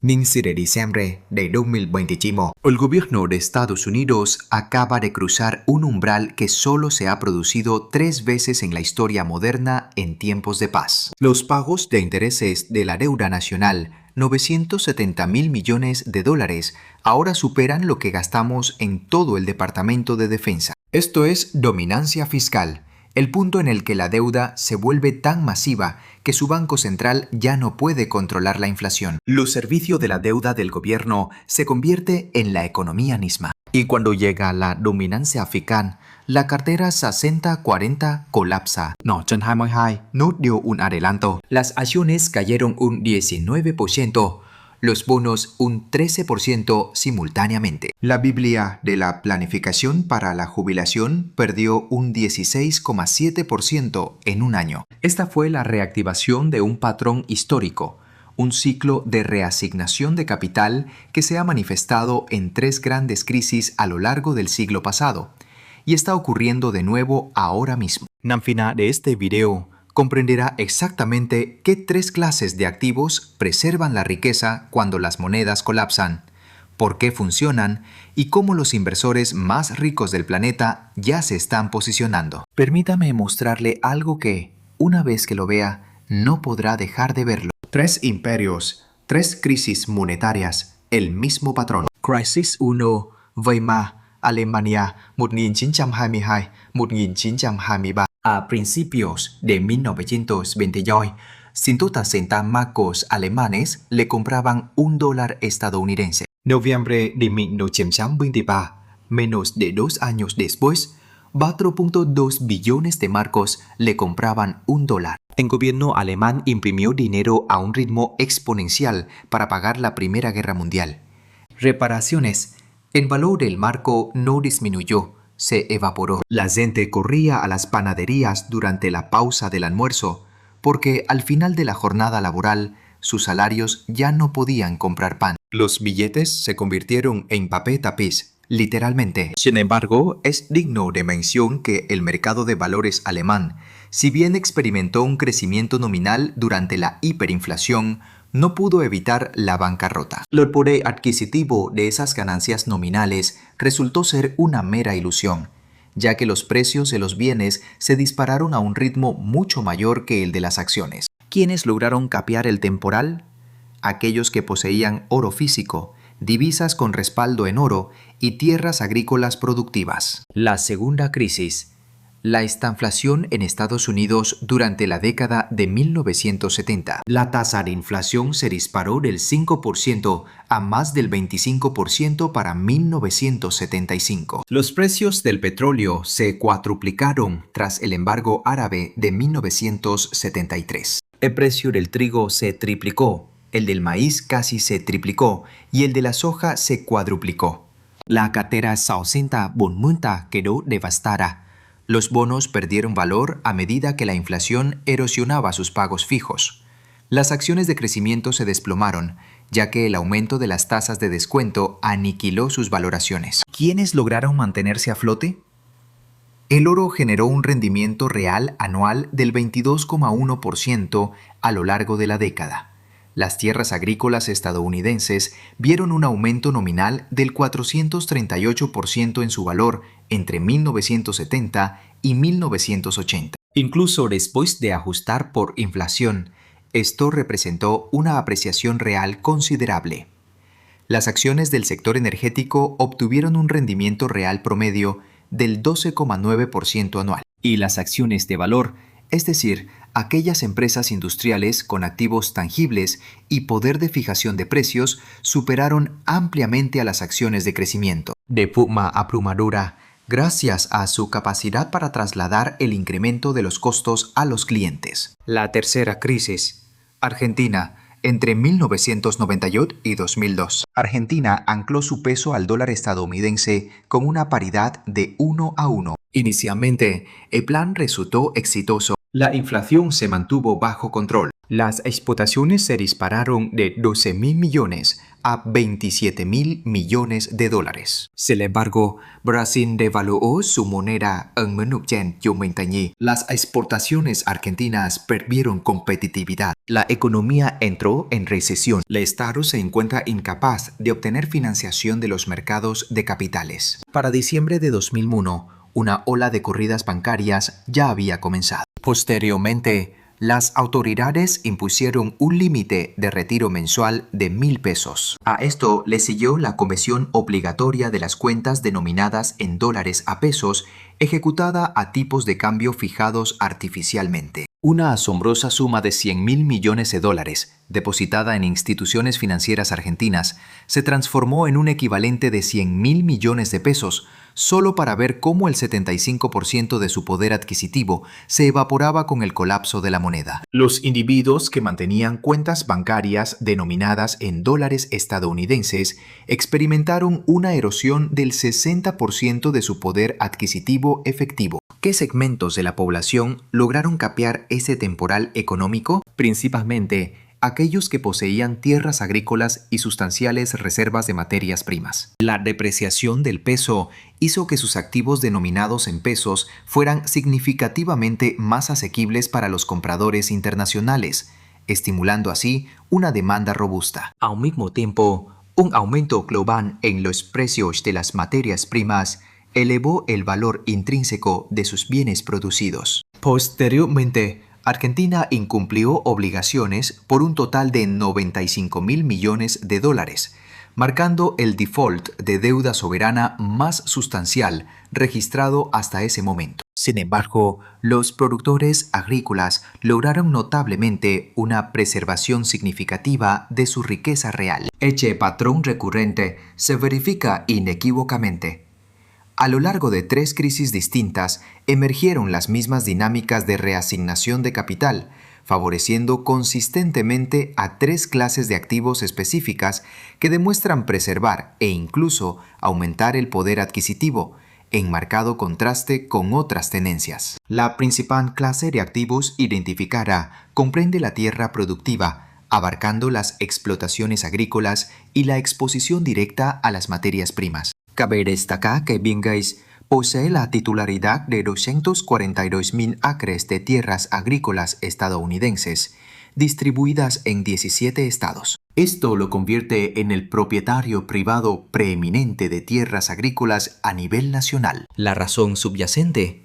15 de diciembre de 2021, el gobierno de Estados Unidos acaba de cruzar un umbral que solo se ha producido 3 veces en la historia moderna en tiempos de paz. Los pagos de intereses de la deuda nacional, 970.000 millones de dólares, ahora superan lo que gastamos en todo el Departamento de Defensa. Esto es dominancia fiscal, el punto en el que la deuda se vuelve tan masiva que su Banco Central ya no puede controlar la inflación. Lo servicio de la deuda del gobierno se convierte en la economía misma. Y cuando llega la dominancia fiscal, la cartera 60-40 colapsa. No, trên 22 no dio un adelanto. Las acciones cayeron un 19%. Los bonos un 13% simultáneamente. La Biblia de la planificación para la jubilación perdió un 16,7% en un año. Esta fue la reactivación de un patrón histórico, un ciclo de reasignación de capital que se ha manifestado en 3 grandes crisis a lo largo del siglo pasado y está ocurriendo de nuevo ahora mismo. Al final de este video, comprenderá exactamente qué 3 clases de activos preservan la riqueza cuando las monedas colapsan, por qué funcionan y cómo los inversores más ricos del planeta ya se están posicionando. Permítame mostrarle algo que, una vez que lo vea, no podrá dejar de verlo. 3 imperios, 3 crisis monetarias, el mismo patrón. Crisis 1, Weimar, Alemania, 1922-1923. A principios de 1922, 160 marcos alemanes le compraban $1 estadounidense. Noviembre de 1923, menos de 2 años después, 4.2 billones de marcos le compraban $1. El gobierno alemán imprimió dinero a un ritmo exponencial para pagar la Primera Guerra Mundial. Reparaciones. El valor del marco no disminuyó, se evaporó. La gente corría a las panaderías durante la pausa del almuerzo, porque al final de la jornada laboral, sus salarios ya no podían comprar pan. Los billetes se convirtieron en papel tapiz, literalmente. Sin embargo, es digno de mención que el mercado de valores alemán, si bien experimentó un crecimiento nominal durante la hiperinflación, no pudo evitar la bancarrota. El poder adquisitivo de esas ganancias nominales resultó ser una mera ilusión, ya que los precios de los bienes se dispararon a un ritmo mucho mayor que el de las acciones. ¿Quiénes lograron capear el temporal? Aquellos que poseían oro físico, divisas con respaldo en oro y tierras agrícolas productivas. La segunda crisis. La estanflación en Estados Unidos durante la década de 1970. La tasa de inflación se disparó del 5% a más del 25% para 1975. Los precios del petróleo se cuadruplicaron tras el embargo árabe de 1973. El precio del trigo se triplicó, el del maíz casi se triplicó y el de la soja se cuadruplicó. La cartera 60-40 quedó devastada. Los bonos perdieron valor a medida que la inflación erosionaba sus pagos fijos. Las acciones de crecimiento se desplomaron, ya que el aumento de las tasas de descuento aniquiló sus valoraciones. ¿Quiénes lograron mantenerse a flote? El oro generó un rendimiento real anual del 22,1% a lo largo de la década. Las tierras agrícolas estadounidenses vieron un aumento nominal del 438% en su valor entre 1970 y 1980. Incluso después de ajustar por inflación, esto representó una apreciación real considerable. Las acciones del sector energético obtuvieron un rendimiento real promedio del 12,9% anual. Y las acciones de valor, es decir, aquellas empresas industriales con activos tangibles y poder de fijación de precios, superaron ampliamente a las acciones de crecimiento. De forma abrumadora, gracias a su capacidad para trasladar el incremento de los costos a los clientes. La tercera crisis. Argentina, entre 1998 y 2002. Argentina ancló su peso al dólar estadounidense con una paridad de 1-1. Inicialmente, el plan resultó exitoso. La inflación se mantuvo bajo control. Las exportaciones se dispararon de 12.000 millones a 27.000 millones de dólares. Sin embargo, Brasil devaluó su moneda en minuto Yumintañi. Las exportaciones argentinas perdieron competitividad. La economía entró en recesión. El Estado se encuentra incapaz de obtener financiación de los mercados de capitales. Para diciembre de 2001, una ola de corridas bancarias ya había comenzado. Posteriormente, las autoridades impusieron un límite de retiro mensual de 1.000 pesos. A esto le siguió la conversión obligatoria de las cuentas denominadas en dólares a pesos, ejecutada a tipos de cambio fijados artificialmente. Una asombrosa suma de 100.000 millones de dólares, depositada en instituciones financieras argentinas, se transformó en un equivalente de 100.000 millones de pesos, solo para ver cómo el 75% de su poder adquisitivo se evaporaba con el colapso de la moneda. Los individuos que mantenían cuentas bancarias denominadas en dólares estadounidenses experimentaron una erosión del 60% de su poder adquisitivo efectivo. ¿Qué segmentos de la población lograron capear ese temporal económico? Principalmente aquellos que poseían tierras agrícolas y sustanciales reservas de materias primas. La depreciación del peso hizo que sus activos denominados en pesos fueran significativamente más asequibles para los compradores internacionales, estimulando así una demanda robusta. Al mismo tiempo, un aumento global en los precios de las materias primas elevó el valor intrínseco de sus bienes producidos. Posteriormente, Argentina incumplió obligaciones por un total de 95.000 millones de dólares, marcando el default de deuda soberana más sustancial registrado hasta ese momento. Sin embargo, los productores agrícolas lograron notablemente una preservación significativa de su riqueza real. Este patrón recurrente se verifica inequívocamente. A lo largo de 3 crisis distintas, emergieron las mismas dinámicas de reasignación de capital, favoreciendo consistentemente a 3 clases de activos específicas que demuestran preservar e incluso aumentar el poder adquisitivo, en marcado contraste con otras tenencias. La principal clase de activos identificada comprende la tierra productiva, abarcando las explotaciones agrícolas y la exposición directa a las materias primas. Cabe destacar que Bill Gates posee la titularidad de 242.000 acres de tierras agrícolas estadounidenses, distribuidas en 17 estados. Esto lo convierte en el propietario privado preeminente de tierras agrícolas a nivel nacional. La razón subyacente: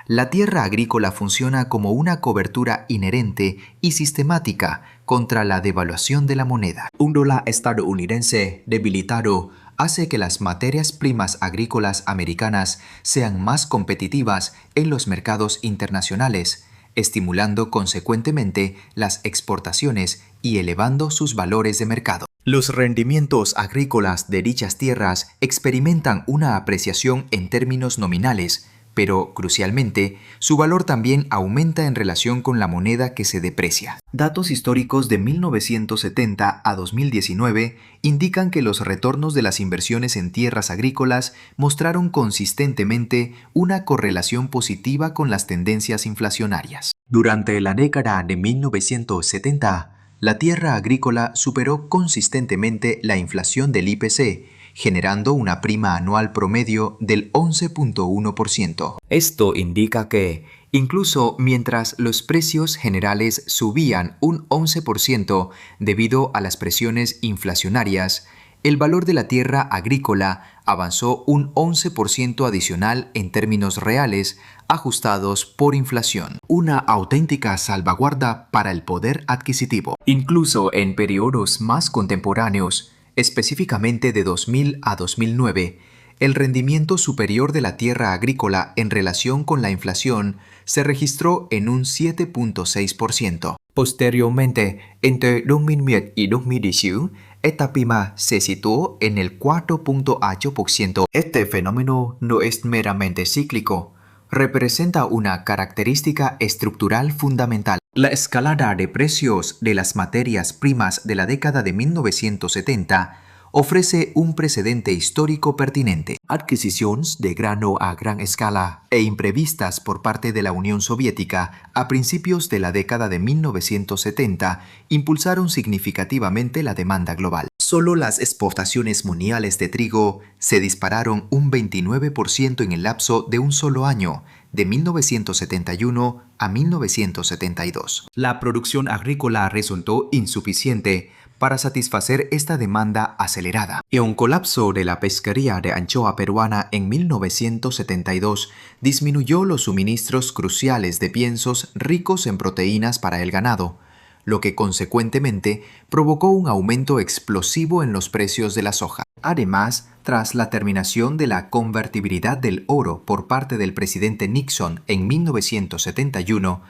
la tierra agrícola funciona como una cobertura inherente y sistemática contra la devaluación de la moneda. Un dólar estadounidense debilitado hace que las materias primas agrícolas americanas sean más competitivas en los mercados internacionales, estimulando consecuentemente las exportaciones y elevando sus valores de mercado. Los rendimientos agrícolas de dichas tierras experimentan una apreciación en términos nominales, pero, crucialmente, su valor también aumenta en relación con la moneda que se deprecia. Datos históricos de 1970 a 2019 indican que los retornos de las inversiones en tierras agrícolas mostraron consistentemente una correlación positiva con las tendencias inflacionarias. Durante la década de 1970, la tierra agrícola superó consistentemente la inflación del IPC, generando una prima anual promedio del 11.1%. Esto indica que, incluso mientras los precios generales subían un 11% debido a las presiones inflacionarias, el valor de la tierra agrícola avanzó un 11% adicional en términos reales, ajustados por inflación. Una auténtica salvaguarda para el poder adquisitivo. Incluso en periodos más contemporáneos, específicamente de 2000 a 2009, el rendimiento superior de la tierra agrícola en relación con la inflación se registró en un 7.6%. Posteriormente, entre 2010 y 2018, esta prima se situó en el 4.8%. Este fenómeno no es meramente cíclico, representa una característica estructural fundamental. La escalada de precios de las materias primas de la década de 1970 ofrece un precedente histórico pertinente. Adquisiciones de grano a gran escala e imprevistas por parte de la Unión Soviética a principios de la década de 1970 impulsaron significativamente la demanda global. Solo las exportaciones mundiales de trigo se dispararon un 29% en el lapso de un solo año, de 1971 a 1972. La producción agrícola resultó insuficiente para satisfacer esta demanda acelerada, y un colapso de la pesquería de anchoa peruana en 1972 disminuyó los suministros cruciales de piensos ricos en proteínas para el ganado, lo que consecuentemente provocó un aumento explosivo en los precios de la soja. Además, tras la terminación de la convertibilidad del oro por parte del presidente Nixon en 1971,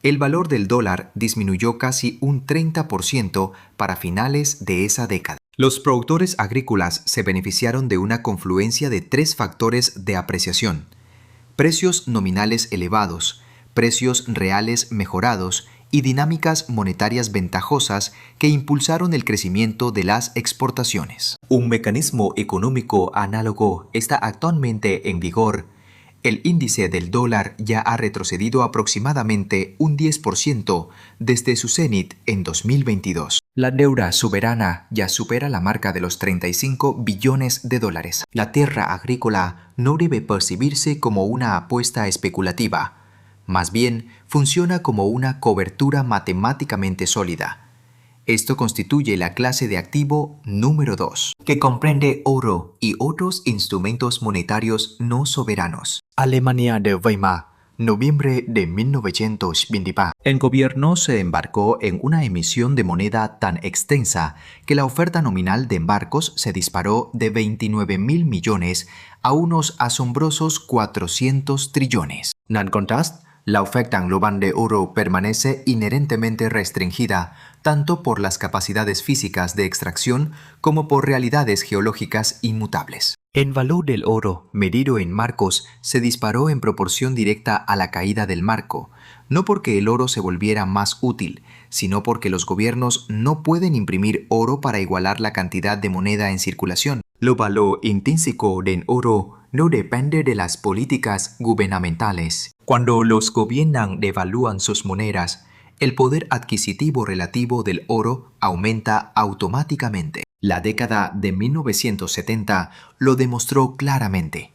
el valor del dólar disminuyó casi un 30% para finales de esa década. Los productores agrícolas se beneficiaron de una confluencia de tres factores de apreciación: precios nominales elevados, precios reales mejorados y dinámicas monetarias ventajosas que impulsaron el crecimiento de las exportaciones. Un mecanismo económico análogo está actualmente en vigor. El índice del dólar ya ha retrocedido aproximadamente un 10% desde su cenit en 2022. La deuda soberana ya supera la marca de los 35 billones de dólares. La tierra agrícola no debe percibirse como una apuesta especulativa. Más bien, funciona como una cobertura matemáticamente sólida. Esto constituye la clase de activo número 2, que comprende oro y otros instrumentos monetarios no soberanos. Alemania de Weimar, noviembre de 1923. El gobierno se embarcó en una emisión de moneda tan extensa que la oferta nominal de embarcos se disparó de 29.000 millones a unos asombrosos 400 trillones. En contraste, la oferta global de oro permanece inherentemente restringida tanto por las capacidades físicas de extracción como por realidades geológicas inmutables. El valor del oro, medido en marcos, se disparó en proporción directa a la caída del marco, no porque el oro se volviera más útil, sino porque los gobiernos no pueden imprimir oro para igualar la cantidad de moneda en circulación. El valor intrínseco del oro no depende de las políticas gubernamentales. Cuando los gobiernos devalúan sus monedas, el poder adquisitivo relativo del oro aumenta automáticamente. La década de 1970 lo demostró claramente.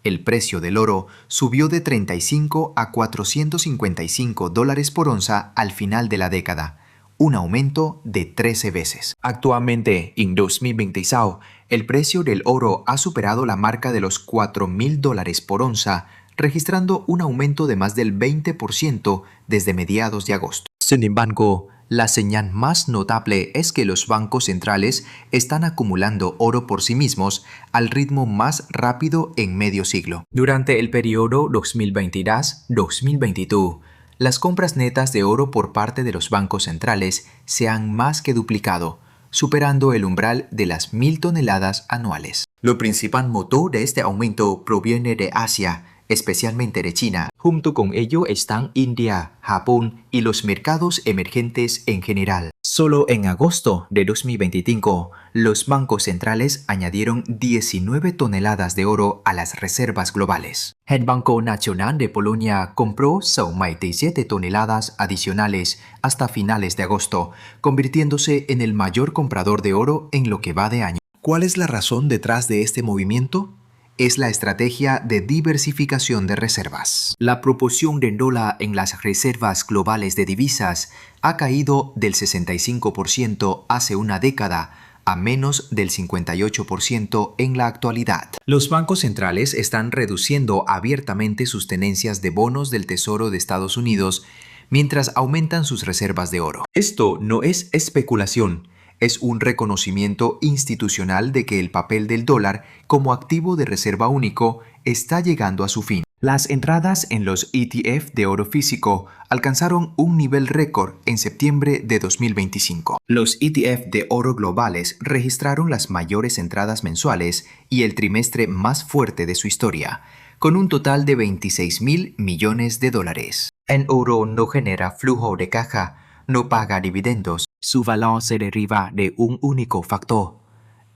El precio del oro subió de 35 a 455 dólares por onza al final de la década, un aumento de 13 veces. Actualmente, en 2026, el precio del oro ha superado la marca de los 4.000 dólares por onza, registrando un aumento de más del 20% desde mediados de agosto. Sin embargo, la señal más notable es que los bancos centrales están acumulando oro por sí mismos al ritmo más rápido en medio siglo. Durante el periodo 2022-2022, las compras netas de oro por parte de los bancos centrales se han más que duplicado, superando el umbral de las 1.000 toneladas anuales. Lo principal motor de este aumento proviene de Asia, especialmente de China. Junto con ello están India, Japón y los mercados emergentes en general. Solo en agosto de 2025, los bancos centrales añadieron 19 toneladas de oro a las reservas globales. El Banco Nacional de Polonia compró 67 toneladas adicionales hasta finales de agosto, convirtiéndose en el mayor comprador de oro en lo que va de año. ¿Cuál es la razón detrás de este movimiento? Es la estrategia de diversificación de reservas. La proporción del dólar en las reservas globales de divisas ha caído del 65% hace una década a menos del 58% en la actualidad. Los bancos centrales están reduciendo abiertamente sus tenencias de bonos del Tesoro de Estados Unidos mientras aumentan sus reservas de oro. Esto no es especulación. Es un reconocimiento institucional de que el papel del dólar como activo de reserva único está llegando a su fin. Las entradas en los ETF de oro físico alcanzaron un nivel récord en septiembre de 2025. Los ETF de oro globales registraron las mayores entradas mensuales y el trimestre más fuerte de su historia, con un total de 26.000 millones de dólares. El oro no genera flujo de caja, no paga dividendos. Su valor se deriva de un único factor: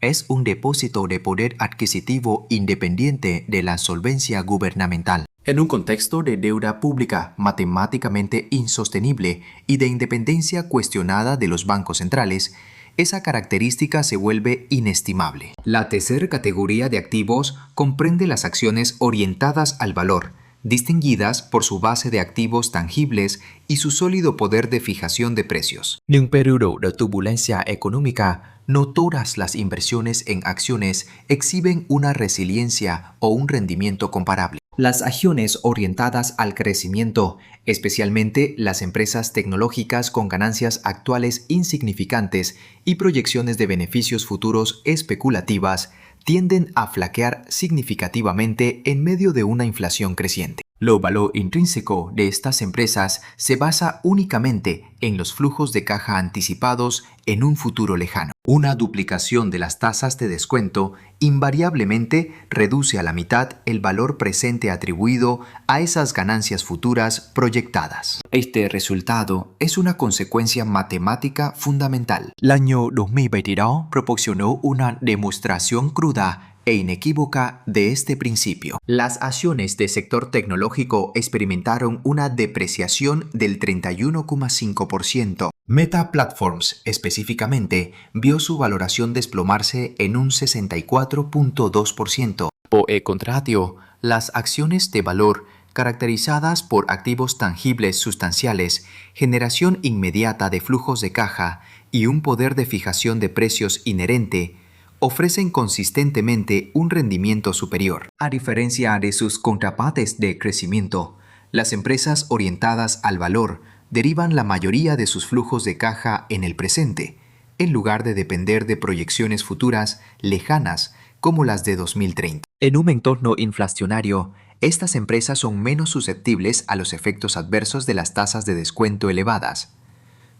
es un depósito de poder adquisitivo independiente de la solvencia gubernamental. En un contexto de deuda pública matemáticamente insostenible y de independencia cuestionada de los bancos centrales, esa característica se vuelve inestimable. La tercera categoría de activos comprende las acciones orientadas al valor, distinguidas por su base de activos tangibles y su sólido poder de fijación de precios. En un periodo de turbulencia económica, no todas las inversiones en acciones exhiben una resiliencia o un rendimiento comparable. Las acciones orientadas al crecimiento, especialmente las empresas tecnológicas con ganancias actuales insignificantes y proyecciones de beneficios futuros especulativas, tienden a flaquear significativamente en medio de una inflación creciente. El valor intrínseco de estas empresas se basa únicamente en los flujos de caja anticipados en un futuro lejano. Una duplicación de las tasas de descuento invariablemente reduce a la mitad el valor presente atribuido a esas ganancias futuras proyectadas. Este resultado es una consecuencia matemática fundamental. El año 2022 proporcionó una demostración cruda e inequívoca de este principio. Las acciones del sector tecnológico experimentaron una depreciación del 31,5%. Meta Platforms, específicamente, vio su valoración desplomarse en un 64,2%. Por el contrario, las acciones de valor, caracterizadas por activos tangibles sustanciales, generación inmediata de flujos de caja y un poder de fijación de precios inherente, ofrecen consistentemente un rendimiento superior. A diferencia de sus contrapartes de crecimiento, las empresas orientadas al valor derivan la mayoría de sus flujos de caja en el presente, en lugar de depender de proyecciones futuras lejanas como las de 2030. En un entorno inflacionario, estas empresas son menos susceptibles a los efectos adversos de las tasas de descuento elevadas.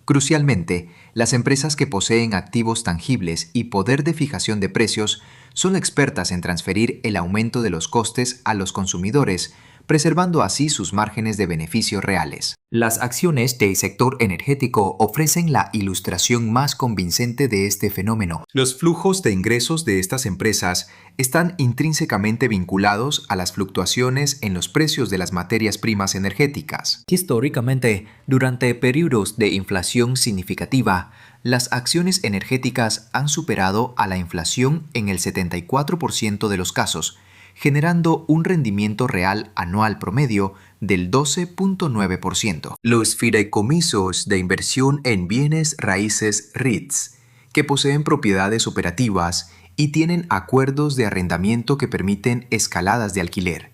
Crucialmente, las empresas que poseen activos tangibles y poder de fijación de precios son expertas en transferir el aumento de los costes a los consumidores, preservando así sus márgenes de beneficio reales. Las acciones del sector energético ofrecen la ilustración más convincente de este fenómeno. Los flujos de ingresos de estas empresas están intrínsecamente vinculados a las fluctuaciones en los precios de las materias primas energéticas. Históricamente, durante periodos de inflación significativa, las acciones energéticas han superado a la inflación en el 74% de los casos, generando un rendimiento real anual promedio del 12,9%. Los fideicomisos de inversión en bienes raíces REITs, que poseen propiedades operativas y tienen acuerdos de arrendamiento que permiten escaladas de alquiler,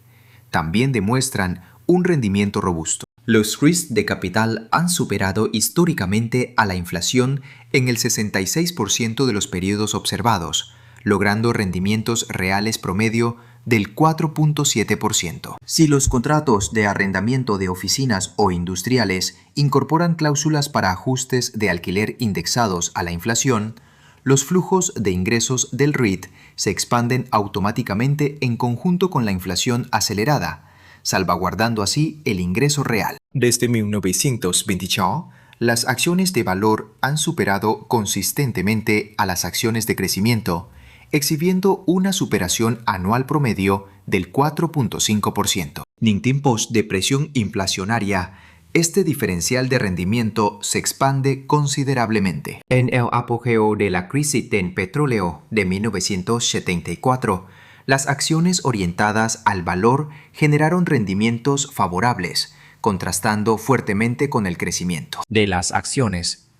también demuestran un rendimiento robusto. Los REITs de capital han superado históricamente a la inflación en el 66% de los periodos observados, logrando rendimientos reales promedio del 4,7%. Si los contratos de arrendamiento de oficinas o industriales incorporan cláusulas para ajustes de alquiler indexados a la inflación, los flujos de ingresos del REIT se expanden automáticamente en conjunto con la inflación acelerada, salvaguardando así el ingreso real. Desde 1928, las acciones de valor han superado consistentemente a las acciones de crecimiento, exhibiendo una superación anual promedio del 4,5%. En tiempos de presión inflacionaria, este diferencial de rendimiento se expande considerablemente. En el apogeo de la crisis del petróleo de 1974, las acciones orientadas al valor generaron rendimientos favorables, contrastando fuertemente con el crecimiento de las acciones.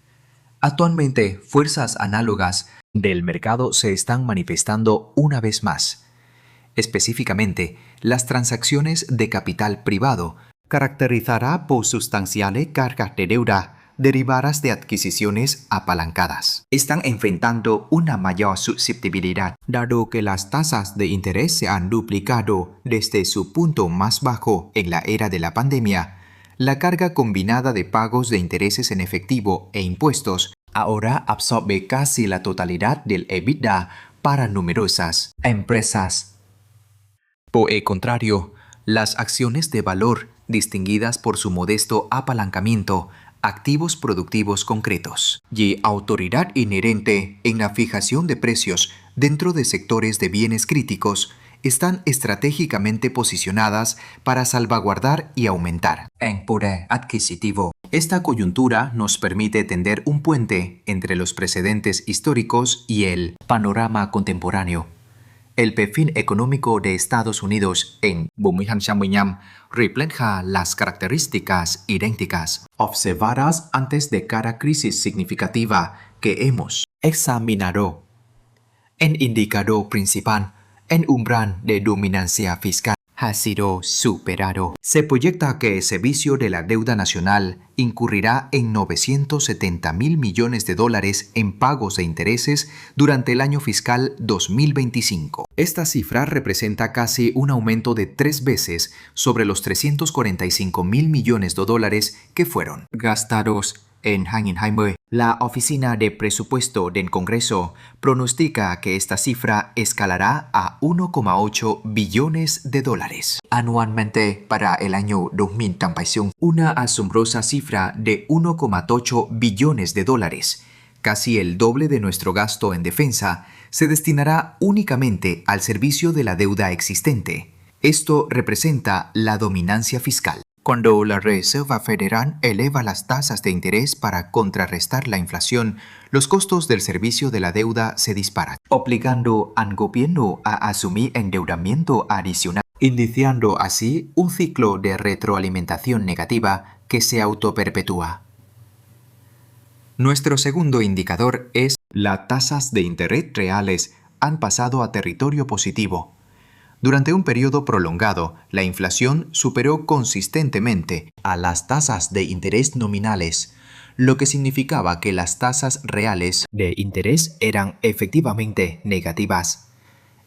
Actualmente, fuerzas análogas del mercado se están manifestando una vez más. Específicamente, las transacciones de capital privado caracterizará por sustanciales cargas de deuda derivadas de adquisiciones apalancadas. Están enfrentando una mayor susceptibilidad, dado que las tasas de interés se han duplicado desde su punto más bajo en la era de la pandemia. La carga combinada de pagos de intereses en efectivo e impuestos ahora absorbe casi la totalidad del EBITDA para numerosas empresas. Por el contrario, las acciones de valor, distinguidas por su modesto apalancamiento, activos productivos concretos y autoridad inherente en la fijación de precios dentro de sectores de bienes críticos están estratégicamente posicionadas para salvaguardar y aumentar en poder adquisitivo. Esta coyuntura nos permite tender un puente entre los precedentes históricos y el panorama contemporáneo. El perfil económico de Estados Unidos en 1945 refleja las características idénticas observadas antes de cada crisis significativa que hemos examinado. El indicador principal, el umbral de dominancia fiscal, ha sido superado. Se proyecta que el servicio de la deuda nacional incurrirá en $970,000 millones en pagos de intereses durante el año fiscal 2025. Esta cifra representa casi un aumento de 3 veces sobre los $345,000 millones que fueron gastados en 2020. La Oficina de Presupuesto del Congreso pronostica que esta cifra escalará a $1,8 billones anualmente para el año 2035, una asombrosa cifra de $1,8 billones, casi el doble de nuestro gasto en defensa, se destinará únicamente al servicio de la deuda existente. Esto representa la dominancia fiscal. Cuando la Reserva Federal eleva las tasas de interés para contrarrestar la inflación, los costos del servicio de la deuda se disparan, obligando al gobierno a asumir endeudamiento adicional, iniciando así un ciclo de retroalimentación negativa que se autoperpetúa. Nuestro segundo indicador es las tasas de interés reales han pasado a territorio positivo. Durante un periodo prolongado, la inflación superó consistentemente a las tasas de interés nominales, lo que significaba que las tasas reales de interés eran efectivamente negativas.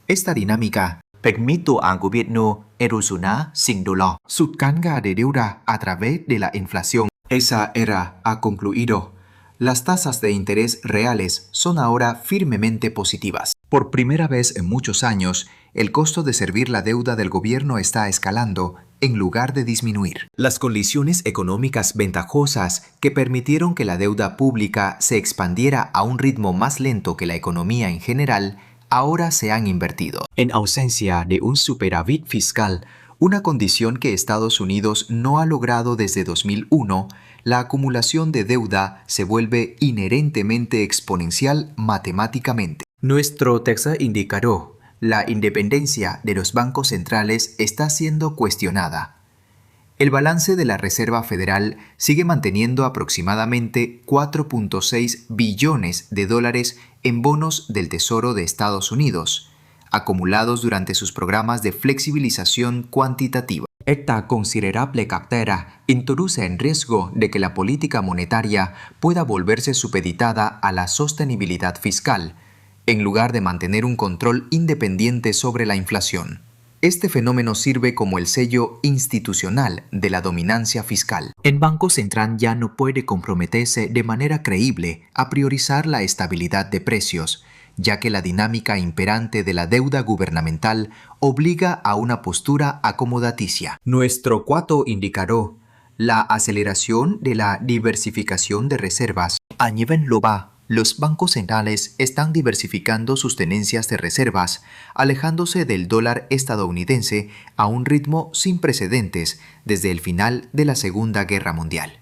Esta dinámica permite al gobierno erosionar sin dolor su carga de deuda a través de la inflación. Esa era ha concluido. Las tasas de interés reales son ahora firmemente positivas. Por primera vez en muchos años, el costo de servir la deuda del gobierno está escalando en lugar de disminuir. Las condiciones económicas ventajosas que permitieron que la deuda pública se expandiera a un ritmo más lento que la economía en general, ahora se han invertido. En ausencia de un superávit fiscal, una condición que Estados Unidos no ha logrado desde 2001, la acumulación de deuda se vuelve inherentemente exponencial matemáticamente. Nuestro tercer indicador, la independencia de los bancos centrales, está siendo cuestionada. El balance de la Reserva Federal sigue manteniendo aproximadamente $4.6 billones en bonos del Tesoro de Estados Unidos, acumulados durante sus programas de flexibilización cuantitativa. Esta considerable cartera introduce en riesgo de que la política monetaria pueda volverse supeditada a la sostenibilidad fiscal, en lugar de mantener un control independiente sobre la inflación. Este fenómeno sirve como el sello institucional de la dominancia fiscal. El Banco Central ya no puede comprometerse de manera creíble a priorizar la estabilidad de precios, ya que la dinámica imperante de la deuda gubernamental obliga a una postura acomodaticia. Nuestro cuarto indicador, la aceleración de la diversificación de reservas. A nivel global, los bancos centrales están diversificando sus tenencias de reservas, alejándose del dólar estadounidense a un ritmo sin precedentes desde el final de la Segunda Guerra Mundial.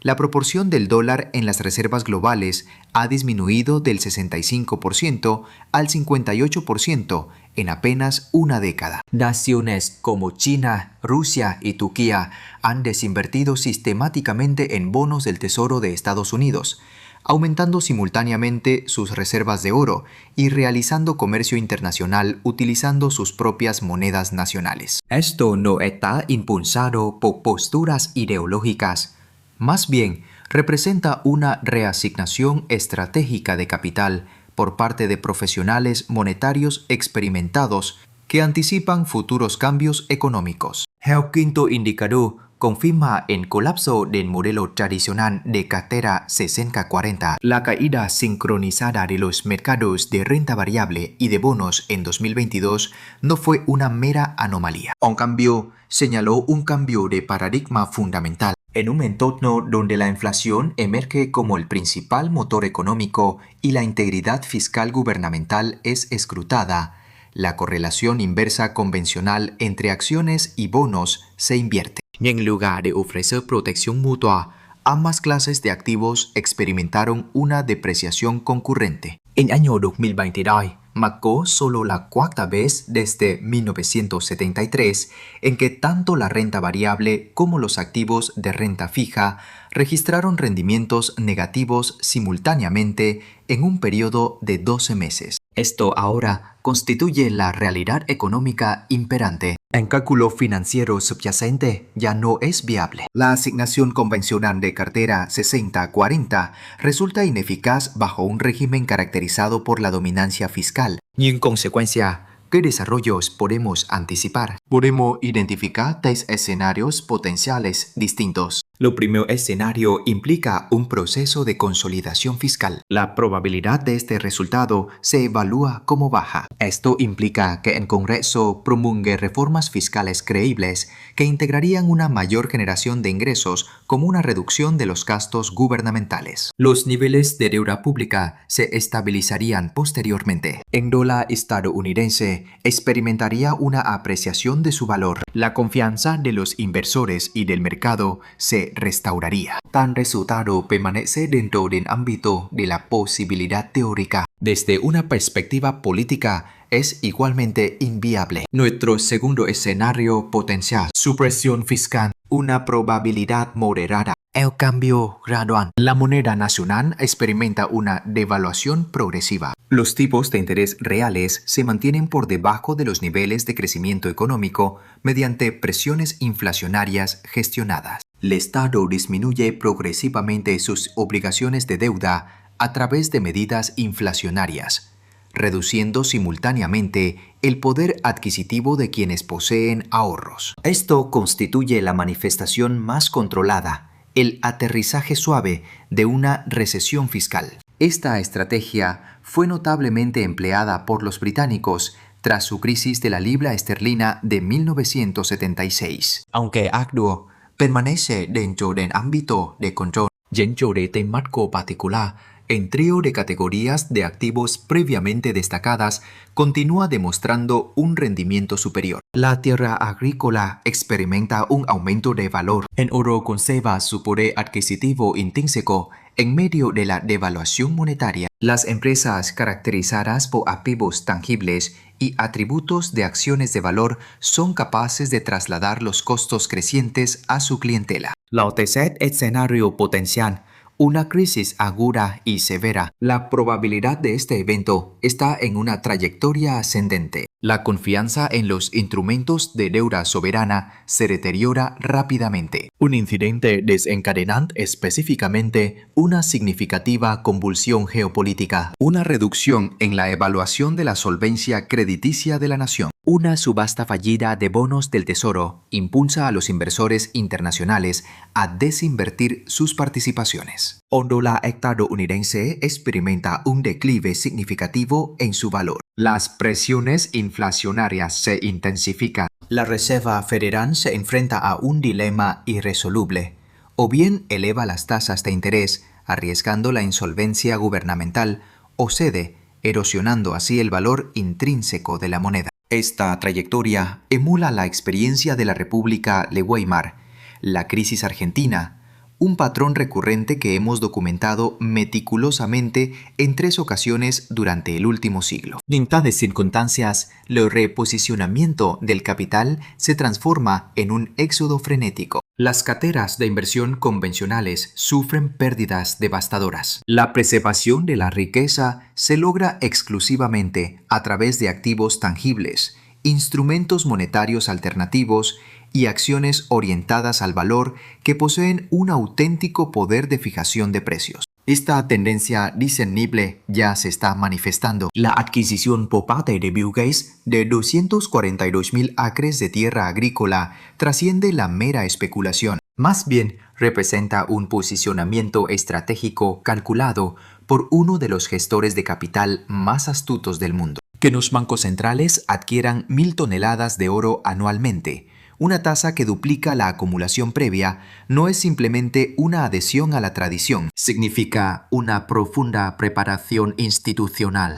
La proporción del dólar en las reservas globales ha disminuido del 65% al 58% en apenas una década. Naciones como China, Rusia y Turquía han desinvertido sistemáticamente en bonos del Tesoro de Estados Unidos, aumentando simultáneamente sus reservas de oro y realizando comercio internacional utilizando sus propias monedas nacionales. Esto no está impulsado por posturas ideológicas. Más bien, representa una reasignación estratégica de capital por parte de profesionales monetarios experimentados que anticipan futuros cambios económicos. El quinto indicador, confirma el colapso del modelo tradicional de cartera 60-40. La caída sincronizada de los mercados de renta variable y de bonos en 2022 no fue una mera anomalía. En cambio, señaló un cambio de paradigma fundamental. En un entorno donde la inflación emerge como el principal motor económico y la integridad fiscal gubernamental es escrutada, la correlación inversa convencional entre acciones y bonos se invierte. Y en lugar de ofrecer protección mutua, ambas clases de activos experimentaron una depreciación concurrente. En año 2022, marcó solo la cuarta vez desde 1973 en que tanto la renta variable como los activos de renta fija registraron rendimientos negativos simultáneamente en un periodo de 12 meses. Esto ahora constituye la realidad económica imperante. El cálculo financiero subyacente ya no es viable. La asignación convencional de cartera 60-40 resulta ineficaz bajo un régimen caracterizado por la dominancia fiscal. Y en consecuencia, ¿qué desarrollos podemos anticipar? Podemos identificar tres escenarios potenciales distintos. El primer escenario implica un proceso de consolidación fiscal. La probabilidad de este resultado se evalúa como baja. Esto implica que el Congreso promulgue reformas fiscales creíbles que integrarían una mayor generación de ingresos como una reducción de los gastos gubernamentales. Los niveles de deuda pública se estabilizarían posteriormente. El dólar estadounidense experimentaría una apreciación de su valor. La confianza de los inversores y del mercado se restauraría. Tal resultado permanece dentro del ámbito de la posibilidad teórica. Desde una perspectiva política, es igualmente inviable. Nuestro segundo escenario potencial: supresión fiscal, una probabilidad moderada. El cambio gradual. La moneda nacional experimenta una devaluación progresiva. Los tipos de interés reales se mantienen por debajo de los niveles de crecimiento económico mediante presiones inflacionarias gestionadas. El Estado disminuye progresivamente sus obligaciones de deuda a través de medidas inflacionarias, reduciendo simultáneamente el poder adquisitivo de quienes poseen ahorros. Esto constituye la manifestación más controlada, el aterrizaje suave de una recesión fiscal. Esta estrategia fue notablemente empleada por los británicos tras su crisis de la libra esterlina de 1976. Aunque arduo, permanece dentro del ámbito de control. Dentro de este marco particular, el trío de categorías de activos previamente destacadas continúa demostrando un rendimiento superior. La tierra agrícola experimenta un aumento de valor. El oro conserva su poder adquisitivo intrínseco en medio de la devaluación monetaria. Las empresas caracterizadas por activos tangibles y atributos de acciones de valor son capaces de trasladar los costos crecientes a su clientela. El tercer escenario potencial: una crisis aguda y severa. La probabilidad de este evento está en una trayectoria ascendente. La confianza en los instrumentos de deuda soberana se deteriora rápidamente. Un incidente desencadena específicamente una significativa convulsión geopolítica, una reducción en la evaluación de la solvencia crediticia de la nación. Una subasta fallida de bonos del Tesoro impulsa a los inversores internacionales a desinvertir sus participaciones. El dólar estadounidense experimenta un declive significativo en su valor. Las presiones inflacionarias se intensifican. La Reserva Federal se enfrenta a un dilema irresoluble. O bien eleva las tasas de interés, arriesgando la insolvencia gubernamental, o cede, erosionando así el valor intrínseco de la moneda. Esta trayectoria emula la experiencia de la República de Weimar, la crisis argentina, un patrón recurrente que hemos documentado meticulosamente en 3 ocasiones durante el último siglo. En tales circunstancias, el reposicionamiento del capital se transforma en un éxodo frenético. Las carteras de inversión convencionales sufren pérdidas devastadoras. La preservación de la riqueza se logra exclusivamente a través de activos tangibles, instrumentos monetarios alternativos y acciones orientadas al valor que poseen un auténtico poder de fijación de precios. Esta tendencia discernible ya se está manifestando. La adquisición por parte de Bill Gates de 242.000 acres de tierra agrícola trasciende la mera especulación. Más bien, representa un posicionamiento estratégico calculado por uno de los gestores de capital más astutos del mundo. Que los bancos centrales adquieran 1.000 toneladas de oro anualmente, una tasa que duplica la acumulación previa, no es simplemente una adhesión a la tradición, significa una profunda preparación institucional.